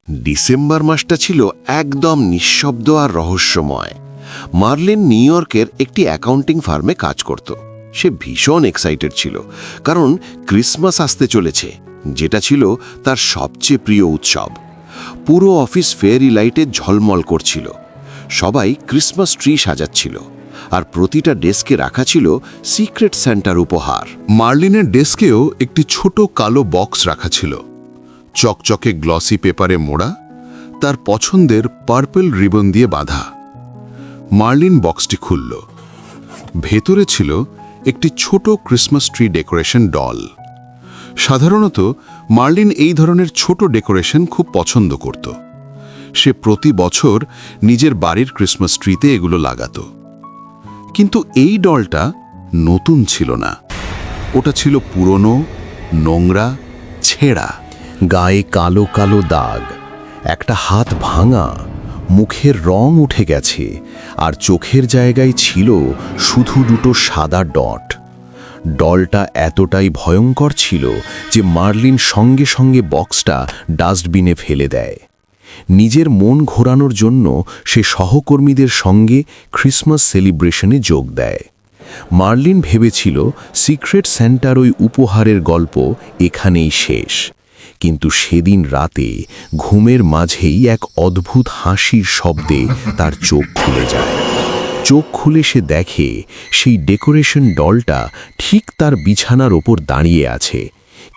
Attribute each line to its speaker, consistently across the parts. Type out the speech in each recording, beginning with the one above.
Speaker 1: December মাসটা ছিল একদম নিঃশব্দ আর রহস্যময়। মার্লিন নিউ ইয়র্কের একটি অ্যাকাউন্টিং ফার্মে কাজ করত। সে ভীষণ এক্সাইটেড ছিল, কারণ ক্রিসমাস আসতে চলেছে, যেটা ছিল তার সবচেয়ে প্রিয় উৎসব। পুরো অফিস ফেয়ারি লাইটে ঝলমল করছিল। সবাই ক্রিসমাস ট্রি সাজাচ্ছিল, আর প্রতিটা ডেস্কে রাখা ছিল সিক্রেট স্যান্টার উপহার।
Speaker 2: মার্লিনের ডেস্কেও একটি ছোট কালো বক্স রাখা ছিল, চকচকে গ্লসি পেপারে মোড়া, তার পছন্দের পার্পল রিবন দিয়ে বাঁধা। মার্লিন বক্সটি খুলল। ভেতরে ছিল একটি ছোট ক্রিসমাস ট্রি ডেকোরেশন ডল। সাধারণত মার্লিন এই ধরনের ছোট ডেকোরেশন খুব পছন্দ করত। সে প্রতি বছর নিজের বাড়ির ক্রিসমাস ট্রিতে এগুলো লাগাত। কিন্তু এই ডলটা নতুন ছিল না। ওটা ছিল পুরনো, নোংরা, ছেঁড়া।
Speaker 3: গায়ে কালো কালো দাগ, একটা হাত ভাঙা, মুখের রং উঠে গেছে, আর চোখের জায়গায় ছিল শুধু দুটো সাদা ডট। ডলটা এতটাই ভয়ঙ্কর ছিল যে মার্লিন সঙ্গে সঙ্গে বক্সটা ডাস্টবিনে ফেলে দেয়। নিজের মন ঘোরানোর জন্য সে সহকর্মীদের সঙ্গে ক্রিসমাস সেলিব্রেশনে যোগ দেয়। মার্লিন ভেবেছিল সিক্রেট স্যান্টার ওই উপহারের গল্প এখানেই শেষ। কিন্তু সেদিন রাতে ঘুমের মাঝেই এক অদ্ভুত হাসির শব্দে তার চোখ খুলে যায়। চোখ খুলে সে দেখে সেই ডেকোরেশন ডলটা ঠিক তার বিছানার ওপর দাঁড়িয়ে আছে,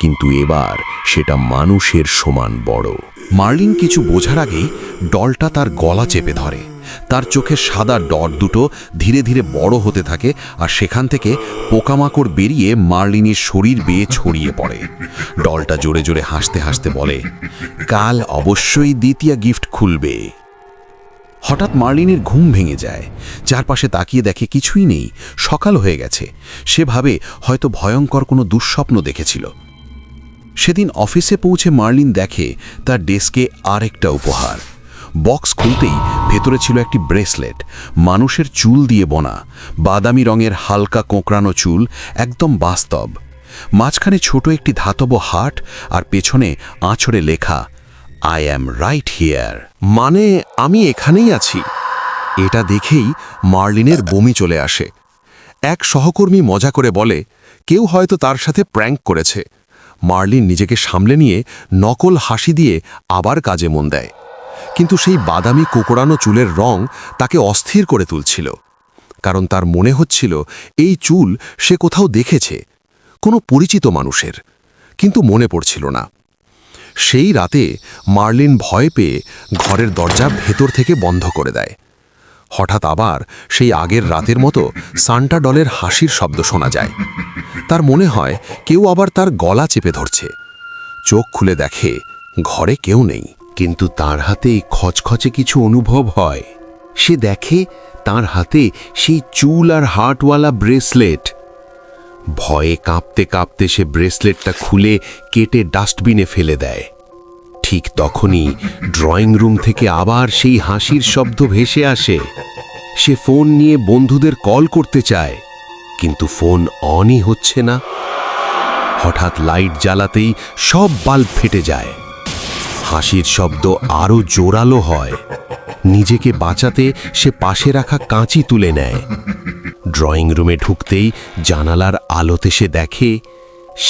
Speaker 3: কিন্তু এবার সেটা মানুষের সমান বড়।
Speaker 4: মার্লিন কিছু বোঝার আগেই ডলটা তার গলা চেপে ধরে। তার চোখের সাদা ডট দুটো ধীরে ধীরে বড় হতে থাকে, আর সেখান থেকে পোকামাকড় বেরিয়ে মার্লিনের শরীর বেয়ে ছড়িয়ে পড়ে। ডলটা জোরে জোরে হাসতে হাসতে বলে, কাল অবশ্যই দ্বিতীয় গিফট খুলবে। হঠাৎ মার্লিনের ঘুম ভেঙে যায়। চারপাশে তাকিয়ে দেখে কিছুই নেই, সকাল হয়ে গেছে। সে ভাবে হয়তো ভয়ঙ্কর কোনো দুঃস্বপ্ন দেখেছিল। সেদিন অফিসে পৌঁছে মার্লিন দেখে তার ডেস্কে আরেকটা উপহার। বক্স খুলতেই ভেতরে ছিল একটি ব্রেসলেট, মানুষের চুল দিয়ে বোনা, বাদামি রঙের হালকা কোঁকড়ানো চুল, একদম বাস্তব। মাঝখানে ছোট একটি ধাতব হার্ট, আর পেছনে আঁচড়ে লেখা, আই অ্যাম রাইট হিয়ার,
Speaker 1: মানে আমি এখানেই আছি। এটা দেখেই মার্লিনের বমি চলে আসে। এক সহকর্মী মজা করে বলে, কেউ হয়তো তার সাথে প্র্যাঙ্ক করেছে। মার্লিন নিজেকে সামলে নিয়ে নকল হাসি দিয়ে আবার কাজে মন দেয়। কিন্তু সেই বাদামি কোঁকড়ানো চুলের রং তাকে অস্থির করে তুলছিল, কারণ তার মনে হচ্ছিল এই চুল সে কোথাও দেখেছে, কোনো পরিচিত মানুষের, কিন্তু মনে পড়ছিল না। সেই রাতে মার্লিন ভয় পেয়ে ঘরের দরজা ভেতর থেকে বন্ধ করে দেয়। হঠাৎ আবার সেই আগের রাতের মতো সান্টা ডলের হাসির শব্দ শোনা যায়। তার মনে হয় কেউ আবার তার গলা চেপে ধরছে। চোখ খুলে দেখে ঘরে কেউ নেই, কিন্তু তার হাতে খচখচে কিছু অনুভব হয়। সে দেখে তার হাতে সেই চুল আর হার্টওয়ালা ব্রেসলেট। ভয়ে কাঁপতে কাঁপতে সে ব্রেসলেটটা খুলে কেটে ডাস্টবিনে ফেলে দেয়। ঠিক তখনই ড্রয়িং রুম থেকে আবার সেই হাসির শব্দ ভেসে আসে। সে ফোন নিয়ে বন্ধুদের কল করতে চায়, কিন্তু ফোন অনই হচ্ছে না। হঠাৎ লাইট জ্বালাতেই সব বাল্ব ফেটে যায়। হাসির শব্দ আরও জোরালো হয়। নিজেকে বাঁচাতে সে পাশে রাখা কাঁচি তুলে নেয়। ড্রয়িং রুমে ঢুকতেই জানালার আলোতে সে দেখে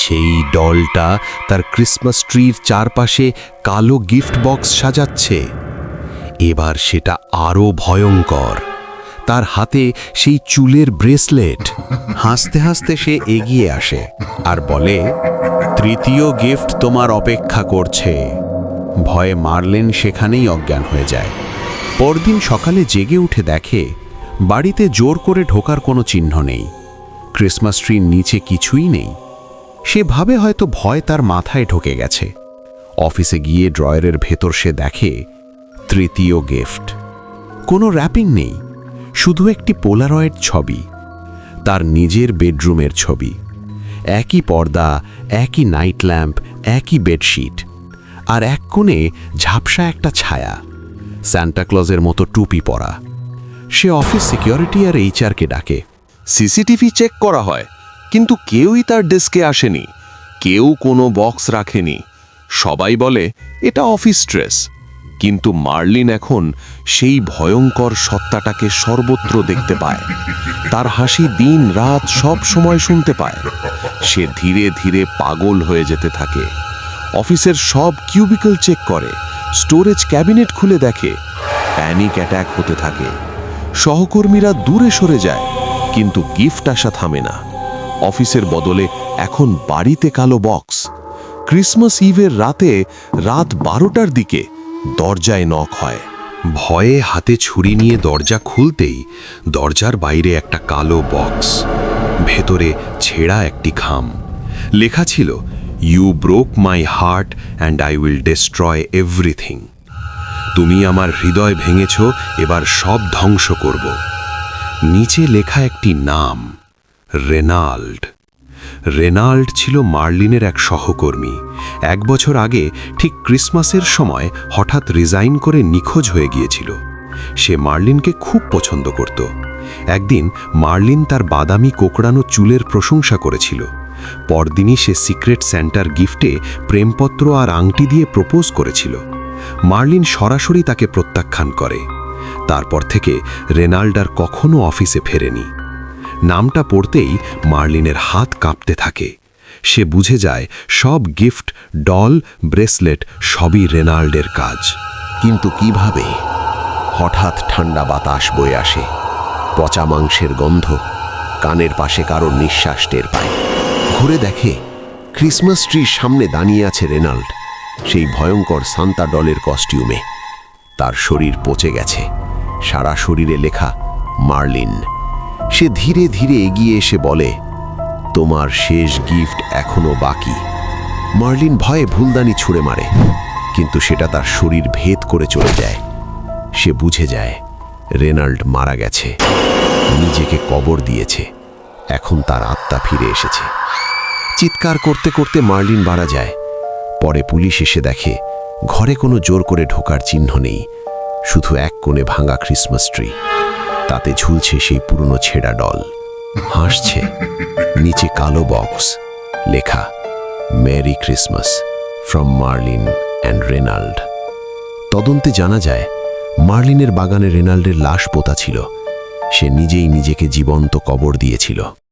Speaker 1: সেই ডলটা তার ক্রিসমাস ট্রির চারপাশে কালো গিফট বক্স সাজাচ্ছে। এবার সেটা আরও ভয়ঙ্কর। তার হাতে সেই চুলের ব্রেসলেট। হাসতে হাসতে সে এগিয়ে আসে আর বলে, তৃতীয় গিফট তোমার অপেক্ষা করছে। ভয়ে মার্লিন সেখানেই অজ্ঞান হয়ে যায়। পরদিন সকালে জেগে উঠে দেখে বাড়িতে জোর করে ঢোকার কোনো চিহ্ন নেই। ক্রিসমাস ট্রির নিচে কিছুই নেই। সে ভাবে হয়তো ভয় তার মাথায় ঢুকে গেছে। অফিসে গিয়ে ড্রয়ারের ভেতর সে দেখে তৃতীয় গিফট। কোনো র্যাপিং নেই, শুধু একটি পোলারয়েড ছবি, তার নিজের বেডরুমের ছবি। একই পর্দা, একই নাইট ল্যাম্প, একই বেডশিট, আর এক কোণে ঝাপসা একটা ছায়া, স্যান্টাক্লজের মতো টুপি পরা। সে অফিস সিকিউরিটি আর এইচআরকে ডাকে।
Speaker 5: সিসিটিভি চেক করা হয়, কিন্তু কেউই তার ডেস্কে আসেনি, কেউ কোনো বক্স রাখেনি। সবাই বলে এটা অফিস স্ট্রেস। কিন্তু মার্লিন এখন সেই ভয়ঙ্কর সত্তাটাকে সর্বত্র দেখতে পায়। তার হাসি দিন রাত সব সময় শুনতে পায়। সে ধীরে ধীরে পাগল হয়ে যেতে থাকে। অফিসের সব কিউবিকল চেক করে, স্টোরেজ ক্যাবিনেট খুলে দেখে। প্যানিক অ্যাটাক হতে থাকে। সহকর্মীরা দূরে সরে যায়, কিন্তু গিফট আসা থামে না। অফিসের বদলে এখন বাড়িতে কালো বক্স। ক্রিসমাস ইভের রাতে রাত 12টার দিকে দরজায় নক হয়।
Speaker 1: ভয়ে হাতে ছুরি নিয়ে দরজা খুলতেই দরজার বাইরে একটা কালো বক্স, ভেতরে ছেঁড়া একটি খাম। লেখা ছিল, you broke my heart and I will destroy everything. তুমি আমার হৃদয় ভেঙেছ, এবার সব ধ্বংস করব। নিচে লেখা একটি নাম, রেনাল্ড। রেনাল্ড ছিল মার্লিনের এক সহকর্মী। 1 বছর আগে ঠিক ক্রিসমাসের সময় হঠাৎ রিজাইন করে নিখোঁজ হয়ে গিয়েছিল। সে মার্লিনকে খুব পছন্দ করত। একদিন মার্লিন তার বাদামি কোকড়ানো চুলের প্রশংসা করেছিল। পরদিনই সে সিক্রেট স্যান্টার গিফটে প্রেমপত্র আর আংটি দিয়ে প্রপোজ করেছিল। মার্লিন সরাসরি তাকে প্রত্যাখ্যান করে। তারপর থেকে রেনাল্ড আর কখনো অফিসে ফেরেনি। নামটা পড়তেই মার্লিনের হাত কাঁপতে থাকে। সে বুঝে যায় সব গিফট, ডল, ব্রেসলেট সবই রেনাল্ডের কাজ।
Speaker 3: কিন্তু কিভাবে? হঠাৎ ঠান্ডা বাতাস বয়ে আসে, পচা মাংসের গন্ধ, কানের পাশে কারোর নিঃশ্বাস টের পায়। ঘুরে দেখে ক্রিসমাস ট্রির সামনে দাঁড়িয়ে আছে রেনাল্ড, সেই ভয়ঙ্কর সান্তা ডলের কস্টিউমে। তার শরীর পচে গেছে, সারা শরীরে লেখা মার্লিন। সে ধীরে ধীরে এগিয়ে এসে বলে, তোমার শেষ গিফট এখনো বাকি। মার্লিন ভয়ে ভুলদানি ছুঁড়ে মারে, কিন্তু সেটা তার শরীর ভেদ করে চলে যায়। সে বুঝে যায় রেনাল্ড মারা গেছে, নিজেকে কবর দিয়েছে। এখন তার আত্মা ফিরে এসেছে। চিৎকার করতে করতে মার্লিন মারা যায়। পরে পুলিশ এসে দেখে ঘরে কোনো জোর করে ঢোকার চিহ্ন নেই, শুধু এক কোণে ভাঙা ক্রিসমাস ট্রি। তাতে ঝুলছে সেই পুরনো ছেঁড়া ডল, হাসছে। নিচে কালো বক্স, লেখা merry Christmas from Marlene and Reynold. তদন্তে জানা যায় মার্লিনের বাগানে রেনাল্ডের লাশ পোতা ছিল। সে নিজেই নিজেকে জীবন্ত কবর দিয়েছিল।